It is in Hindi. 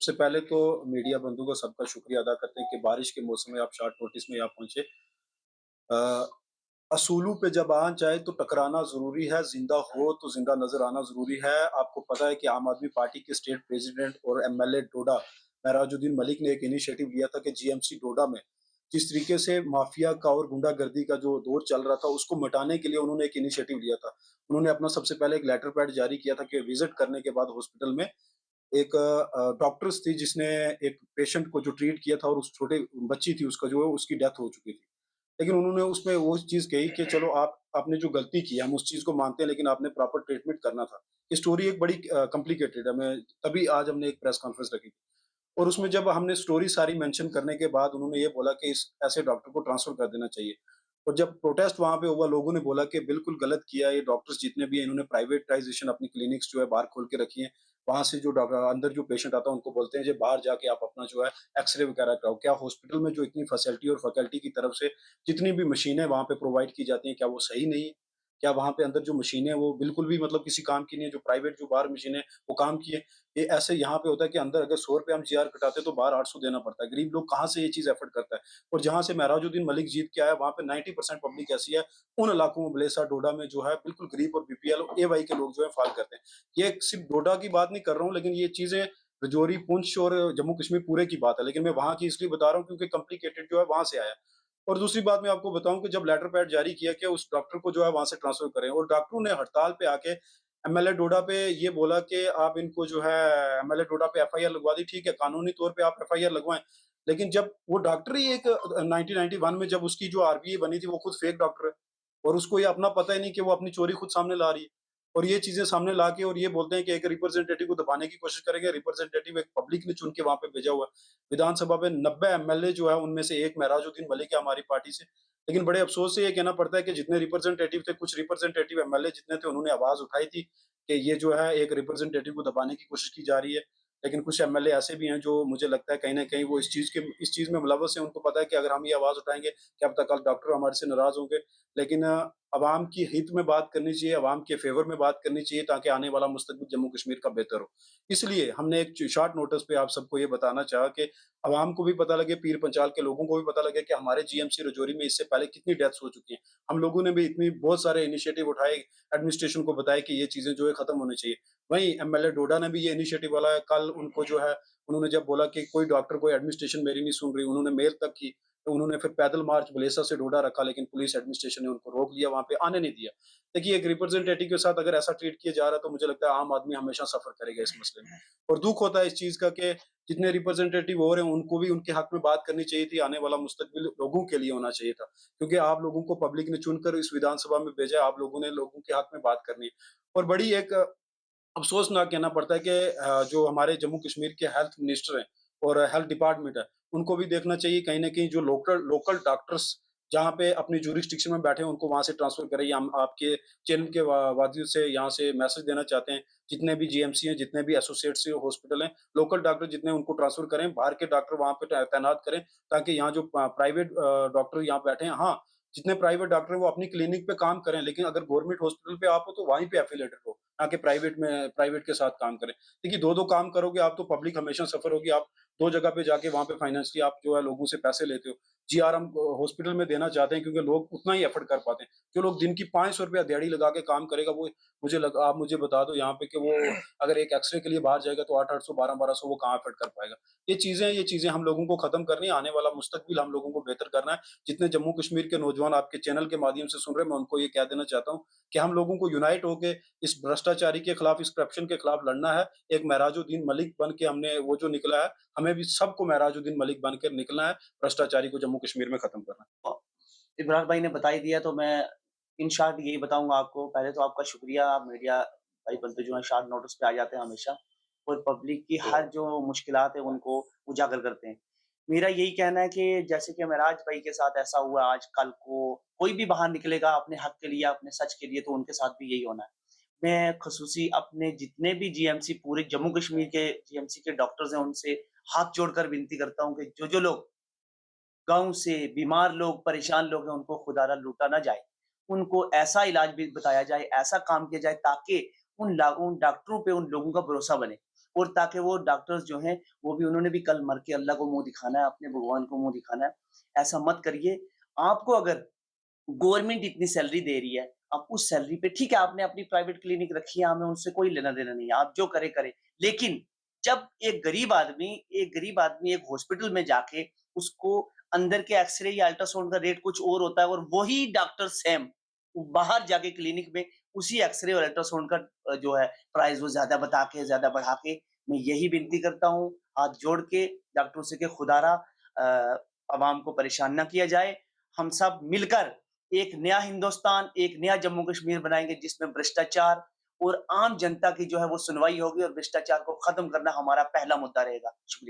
सबसे पहले तो मीडिया बंधु का सबका शुक्रिया अदा करते हैं कि बारिश के मौसम में आप शॉर्ट नोटिस में यहाँ पहुँचे। अ, असूलों पे जब आँच आए तो टकराना ज़रूरी है, ज़िंदा हो तो ज़िंदा नज़र आना ज़रूरी है। आपको पता है कि आम आदमी पार्टी के स्टेट प्रेज़िडेंट और एमएलए डोडा महराजुद्दीन मलिक ने एक इनिशिएटिव लिया था कि जीएमसी डोडा में जिस तरीके से माफ़िया का और गुंडागर्दी का जो दौर चल रहा था, उसको मिटाने के लिए उन्होंने एक इनिशिएटिव लिया था। उन्होंने अपना सबसे पहले एक लेटर पैड जारी किया था कि विज़िट करने के बाद हॉस्पिटल में एक डॉक्टर्स थी जिसने एक पेशेंट को जो ट्रीट किया था और उस छोटे बच्ची थी उसका जो है उसकी डेथ हो चुकी थी। लेकिन उन्होंने उसमें वो चीज़ कही कि चलो आप आपने जो गलती की है हम उस चीज़ को मानते हैं लेकिन आपने प्रॉपर ट्रीटमेंट करना था। ये स्टोरी एक बड़ी कॉम्प्लिकेटेड है। मैं तभी आज हमने एक प्रेस कॉन्फ्रेंस रखी थी और उसमें जब हमने स्टोरी सारी मेंशन करने के बाद उन्होंने ये बोला कि इस ऐसे डॉक्टर को ट्रांसफर कर देना चाहिए। और जब प्रोटेस्ट वहाँ पे हुआ लोगों ने बोला कि बिल्कुल गलत किया ये डॉक्टर्स जितने भी हैं इन्होंने प्राइवेटाइज़ेशन अपनी क्लिनिक्स जो है बाहर खोल के रखी हैं। वहाँ से जो अंदर जो पेशेंट आता है उनको बोलते हैं जी बाहर जाके आप अपना जो है एक्स-रे वगैरह कराओ। क्या हॉस्पिटल में जो इतनी फैसिलिटी और फैकल्टी की तरफ से जितनी भी मशीनें वहाँ पे प्रोवाइड की जाती हैं, क्या वो सही नहीं है? क्या वहाँ पे अंदर जो मशीनें हैं वो बिल्कुल भी मतलब किसी काम की नहीं है, जो प्राइवेट जो बाहर मशीनें वो काम की है? ये ऐसे यहाँ पे होता है कि अंदर अगर ₹100 हम जीआर कटाते हैं तो बाहर 800 देना पड़ता है। गरीब लोग कहाँ से ये चीज़ अफ़ोर्ड करता है? और जहाँ से महराजुद्दीन मलिक जीत के आया वहाँ पे 90% पब्लिक ऐसी है, उन इलाकों में बलेसा, डोडा में जो है बिल्कुल गरीब और बीपीएल, ए-वाई के लोग जो है फ़ॉल करते हैं। ये सिर्फ़ डोडा की बात नहीं कर रहा हूँ लेकिन ये चीज़ें राजौरी, पुंछ और जम्मू-कश्मीर पूरे की बात है। लेकिन मैं वहाँ की इसलिए बता रहा हूँ क्योंकि कॉम्प्लिकेटेड जो है वहाँ से आया। और दूसरी बात मैं आपको बताऊँ कि जब लेटर पैड जारी किया कि उस डॉक्टर को जो है वहाँ से ट्रांसफ़र करें और डॉक्टरों ने हड़ताल पे आके एमएलए डोडा पे ये बोला कि आप इनको जो है एमएलए डोडा पे एफआईआर लगवा दी, ठीक है, कानूनी तौर पे आप एफआईआर लगवाएँ। लेकिन जब वो डॉक्टर ही एक 1991 में जब उसकी जो आरबीए बनी थी, वो खुद फेक डॉक्टर है और उसको ये अपना पता ही नहीं कि वो अपनी चोरी खुद सामने ला रही है। और ये चीज़ें सामने ला के और ये बोलते हैं कि एक रिप्रेजेंटेटिव को दबाने की कोशिश करेंगे, रिप्रेजेंटेटिव एक पब्लिक ने चुन के वहाँ पे भेजा हुआ है। विधानसभा में 90 एमएलए जो है, उनमें से एक महराजुद्दीन मलिक है हमारी पार्टी से। लेकिन बड़े अफ़सोस से ये कहना पड़ता है कि जितने रिप्रेजेंटेटिव थे, कुछ रिप्रेजेंटेटिव एमएलए जितने थे, उन्होंने आवाज़ उठाई थी कि ये जो है एक रिप्रेजेंटेटिव को दबाने की कोशिश की जा रही है। लेकिन कुछ एमएलए ऐसे भी हैं जो मुझे लगता है कहीं न कहीं वो इस चीज़ में मुलव्वस हैं, उनको पता है कि अगर हम ये आवाज़ उठाएँगे, क्या पता कल डॉक्टर हमारे से नाराज़ होंगे। लेकिन अवाम की हित में बात करनी चाहिए, अवाम के फ़ेवर में बात करनी चाहिए ताकि आने वाला मुस्तकबिल जम्मू-कश्मीर का बेहतर हो। इसलिए हमने एक शॉर्ट नोटिस पे आप सबको ये बताना चाहा कि अवाम को भी पता लगे, पीर पंचाल के लोगों को भी पता लगे कि हमारे जीएमसी राजौरी में इससे पहले कितनी डेथ्स हो चुकी हैं। हम लोगों ने भी इतनी बहुत सारे इनिशिएटिव उठाए, एडमिनिस्ट्रेशन को बताया कि ये चीज़ें जो है खत्म होनी चाहिए। वहीं एमएलए डोडा ने भी ये इनिशिएटिव वाला है, कल उनको जो है उन्होंने जब बोला कि कोई डॉक्टर, कोई एडमिनिस्ट्रेशन मेरी नहीं सुन रही, उन्होंने मेल तक की, तो उन्होंने फिर पैदल मार्च बलेसा से डोडा रखा लेकिन पुलिस एडमिनिस्ट्रेशन ने उनको रोक लिया, वहाँ पे आने नहीं दिया। देखिए एक रिप्रेजेंटेटिव के साथ अगर ऐसा ट्रीट किया जा रहा है तो मुझे लगता है आम आदमी हमेशा सफ़र करेगा इस मसले में। और दुःख होता है इस चीज़ का कि जितने रिप्रेजेंटेटिव हो रहे हैं उनको भी उनके हक में बात करनी चाहिए थी, आने वाला मुस्तकबिल लोगों के लिए होना चाहिए था। क्योंकि आप लोगों को पब्लिक ने चुनकर इस विधानसभा में भेजा है, आप लोगों ने लोगों के हक में बात करनी है। और बड़ी एक अफ़सोसनाक कहना पड़ता है कि जो हमारे जम्मू कश्मीर के हेल्थ मिनिस्टर हैं और हेल्थ डिपार्टमेंट है, उनको भी देखना चाहिए कहीं न कहीं जो लोकल लोकल डॉक्टर्स जहाँ पे अपनी ज्यूरिसडिक्शन में बैठे हैं, उनको वहाँ से ट्रांसफ़र करें। या हम आपके चैनल के माध्यम से यहाँ से मैसेज देना चाहते हैं, जितने भी जीएमसी हैं, जितने भी एसोसिएट्स हॉस्पिटल हैं, लोकल डॉक्टर जितने उनको ट्रांसफ़र करें, बाहर के डॉक्टर वहाँ पे तैनात करें, ताकि यहाँ जो प्राइवेट डॉक्टर यहाँ बैठे हैं, हाँ, जितने प्राइवेट डॉक्टर हैं वो अपनी क्लिनिक पे काम करें, लेकिन अगर गवर्नमेंट हॉस्पिटल पे आप हो तो वहीं पे एफ़िलिएटेड हो। आके प्राइवेट के साथ काम करें। देखिए 2-2 काम करोगे आप तो पब्लिक हमेशा सफ़र होगी, आप 2 जगह पे जाके वहाँ पे फाइनेंशियली आप जो है लोगों से पैसे लेते हो। जीआर हम हॉस्पिटल में देना चाहते हैं क्योंकि लोग उतना ही एफ़ोर्ड कर पाते हैं। जो लोग दिन की ₹500 दिहाड़ी लगा के काम करेगा वो आप मुझे बता दो यहाँ पे कि वो अगर एक एक्स-रे के लिए बाहर जाएगा तो 8-800 12-1200 वो कहाँ एफ़ोर्ड कर पाएगा। ये चीज़ें हम लोगों को ख़त्म करनी है, आने वाला मुस्तकबिल हम लोगों को बेहतर करना है। जितने जम्मू कश्मीर के नौजवान आपके चैनल के माध्यम से सुन रहे हैं, मैं उनको ये कह देना चाहता हूँ कि हम लोगों को यूनाइट होके इस भ्रष्टाचारी के खिलाफ, इस करप्शन के खिलाफ लड़ना है। एक महराजुद्दीन मलिक बन के हमने वो जो निकला है, हमें भी सबको महराजुद्दीन मलिक बन के निकलना है, भ्रष्टाचारी को जम्मू कश्मीर में खत्म करना है। अ, इमरान भाई ने बता ही दिया तो मैं इन शॉर्ट यही बताऊँगा आपको। पहले तो आपका शुक्रिया, आप मीडिया भाई बंधु जो हैं शॉर्ट नोटिस पे आ जाते हैं हमेशा और पब्लिक की हर जो मुश्किलात है उनको उजागर करते हैं। मेरा यही कहना है कि जैसे कि मेराज भाई के साथ ऐसा हुआ आज कल को कोई भी बाहर निकलेगा अपने हक के लिए, अपने सच के लिए तो उनके साथ भी यही होना है। मैं ख़ुसूसी अपने जितने भी जीएमसी पूरे जम्मू कश्मीर के जीएमसी के डॉक्टर्स हैं उनसे हाथ जोड़कर विनती करता हूँ कि जो-जो लोग गाँव से बीमार लोग, परेशान लोग हैं, उनको खुदारा लूटा ना जाए। उनको ऐसा इलाज भी बताया जाए, ऐसा काम किया जाए ताकि उन डॉक्टरों पे उन लोगों का भरोसा बने। और ताकि वो डॉक्टर्स जो हैं, वो भी उन्होंने भी कल मर के अल्लाह को मुँह दिखाना है, अपने भगवान को मुँह दिखाना है। ऐसा मत करिए। आपको अगर गवर्नमेंट इतनी सैलरी दे रही है, आप उस सैलरी पे ठीक है, आपने अपनी प्राइवेट क्लिनिक रखी है, हमें उनसे कोई लेना-देना नहीं है, आप जो करे, करे। लेकिन जब एक गरीब आदमी एक हॉस्पिटल में जाके उसको अंदर के एक्स-रे या अल्ट्रासाउंड का रेट कुछ और होता है और वही डॉक्टर सेम बाहर जाके क्लिनिक में उसी एक्स-रे और अल्ट्रासाउंड का जो है प्राइस वो ज़्यादा बता के, ज़्यादा बढ़ा के मैं यही विनती करता हूँ, हाथ जोड़ के डॉक्टरों से कि खुदारा अवाम को परेशान ना किया जाए। हम सब मिलकर एक नया हिंदुस्तान, एक नया जम्मू कश्मीर बनाएँगे जिसमें भ्रष्टाचार और आम जनता की जो है वो सुनवाई होगी और भ्रष्टाचार को खत्म करना हमारा पहला मुद्दा रहेगा। शुक्रिया।